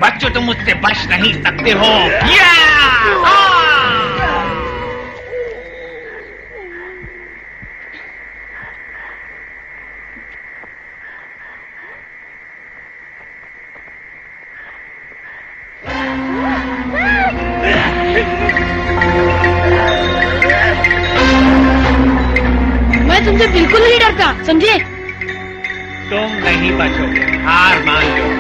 बच्चों तुम मुझसे बच नहीं सकते हो। मैं तुमसे बिल्कुल नहीं डरता, समझे? तुम नहीं बचोगे, हार मान लो।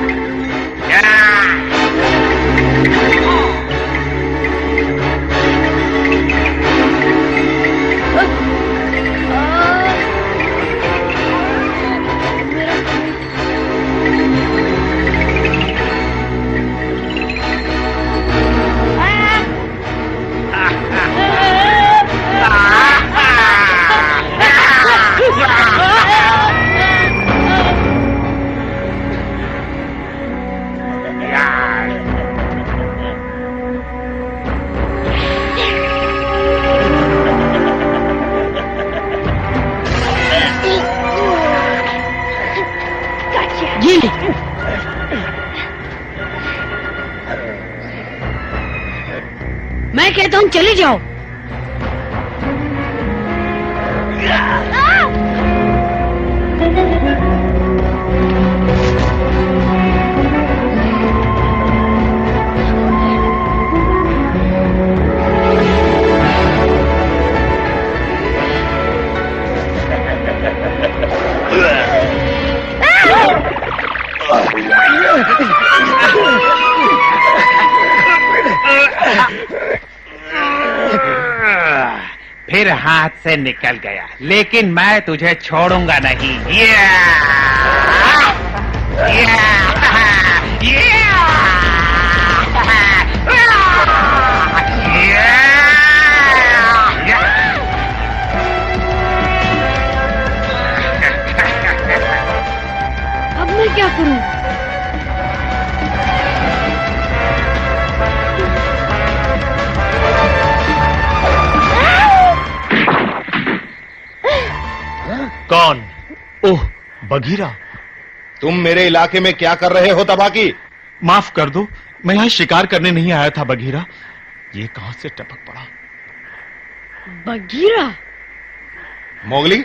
मैं कहता हूँ चले जाओ। फिर हाथ से निकल गया, लेकिन मैं तुझे छोड़ूंगा नहीं। अब मैं क्या करूं? कौन? ओह, बघीरा। तुम मेरे इलाके में क्या कर रहे हो तबाकी? माफ कर दो, मैं यहाँ शिकार करने नहीं आया था बघीरा। ये कहां से टपक पड़ा? बघीरा? मोगली,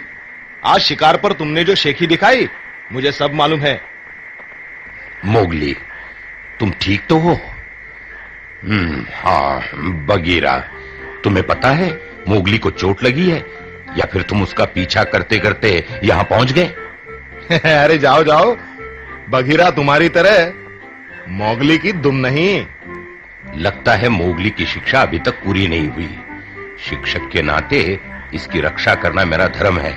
आज शिकार पर तुमने जो शेखी दिखाई, मुझे सब मालूम है। मोगली, तुम ठीक तो हो? हाँ बघीरा, तुम्हें पता है मोगली को चोट लगी है या फिर तुम उसका पीछा करते करते यहां पहुंच गए? अरे जाओ जाओ, बघीरा तुम्हारी तरह मोगली की दुम नहीं। लगता है मोगली की शिक्षा अभी तक पूरी नहीं हुई। शिक्षक के नाते इसकी रक्षा करना मेरा धर्म है।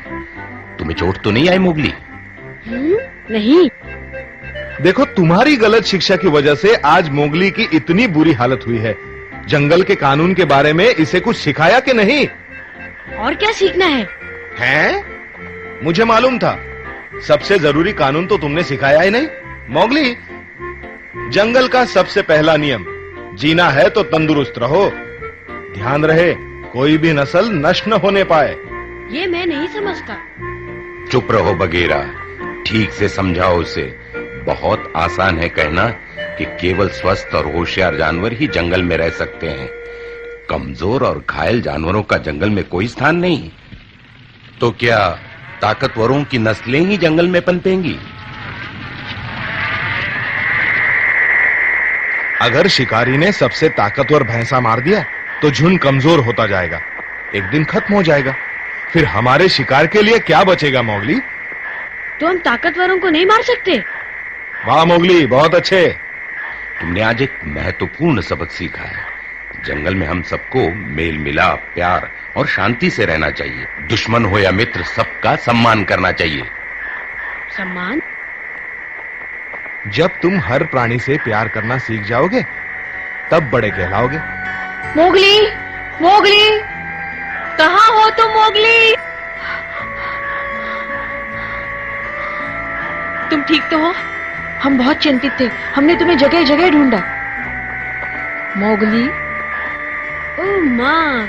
तुम्हें चोट तो नहीं आई मोगली? नहीं। देखो, तुम्हारी गलत शिक्षा की वजह से आज मोगली की इतनी बुरी हालत हुई है। जंगल के कानून के बारे में इसे कुछ सिखाया कि नहीं? और क्या सीखना है? हैं? मुझे मालूम था। सबसे जरूरी कानून तो तुमने सिखाया ही नहीं। मोगली, जंगल का सबसे पहला नियम, जीना है तो तंदुरुस्त रहो। ध्यान रहे कोई भी नस्ल नष्ट न होने पाए। ये मैं नहीं समझता। चुप रहो बघीरा, ठीक से समझाओ उसे। बहुत आसान है कहना कि केवल स्वस्थ और होशियार जानवर ही जंगल में रह सकते हैं। कमजोर और घायल जानवरों का जंगल में कोई स्थान नहीं। तो क्या ताकतवरों की नस्लें ही जंगल में पनपेंगी? अगर शिकारी ने सबसे ताकतवर भैंसा मार दिया तो झुंड कमजोर होता जाएगा, एक दिन खत्म हो जाएगा। फिर हमारे शिकार के लिए क्या बचेगा मोगली? तो हम ताकतवरों को नहीं मार सकते? वाह मोगली, बहुत अच्छे। तुमने आज एक महत्वपूर्ण सबक सीखा है। जंगल में हम सबको मेल मिलाप, प्यार और शांति से रहना चाहिए। दुश्मन हो या मित्र, सबका सम्मान करना चाहिए। सम्मान? जब तुम हर प्राणी से प्यार करना सीख जाओगे तब बड़े कहलाओगे। मोगली, मोगली, कहाँ हो तुम मोगली? तुम ठीक तो हो? हम बहुत चिंतित थे, हमने तुम्हें जगह जगह ढूंढा। मोगली, ओह माँ।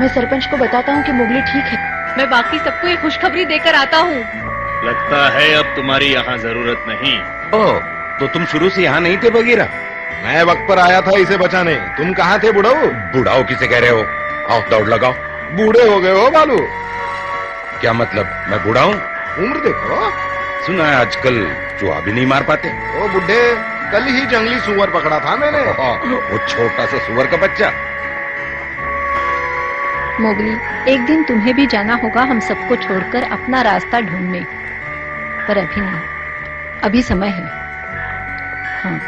मैं सरपंच को बताता हूँ कि मोगली ठीक है। मैं बाकी सबको ये खुशखबरी देकर आता हूँ। लगता है अब तुम्हारी यहाँ जरूरत नहीं। ओ, तो तुम शुरू से यहाँ नहीं थे बगीरा? मैं वक्त पर आया था इसे बचाने। तुम कहाँ थे बुढ़ाऊ? बुढ़ाओ किसे कह रहे हो? आओ दौड़ लगाओ। बूढ़े हो गए हो बालू। क्या मतलब, मैं बूढ़ा हूँ? उम्र देखो। सुना है आजकल चूहा भी नहीं मार पाते। ओ बुढ़े, कल ही जंगली सुअर पकड़ा था मैंने। वो छोटा सा सुअर का बच्चा। मोगली, एक दिन तुम्हें भी जाना होगा हम सबको छोड़कर अपना रास्ता ढूंढने, पर अभी नहीं, अभी समय है। हाँ,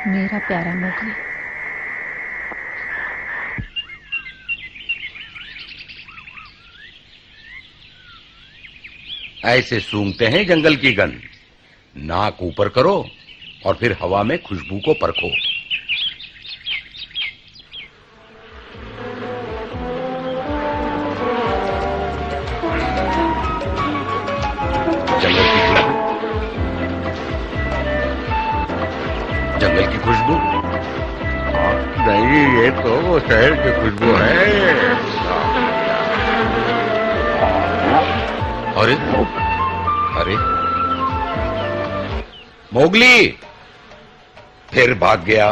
मेरा प्यारा मोगली। ऐसे सूंघते हैं जंगल की गंध। नाक ऊपर करो और फिर हवा में खुशबू को परखो। जंगल की खुशबू? हाँ, नहीं, ये तो शहर की खुशबू है। अरे अरे, मोगली फिर भाग गया।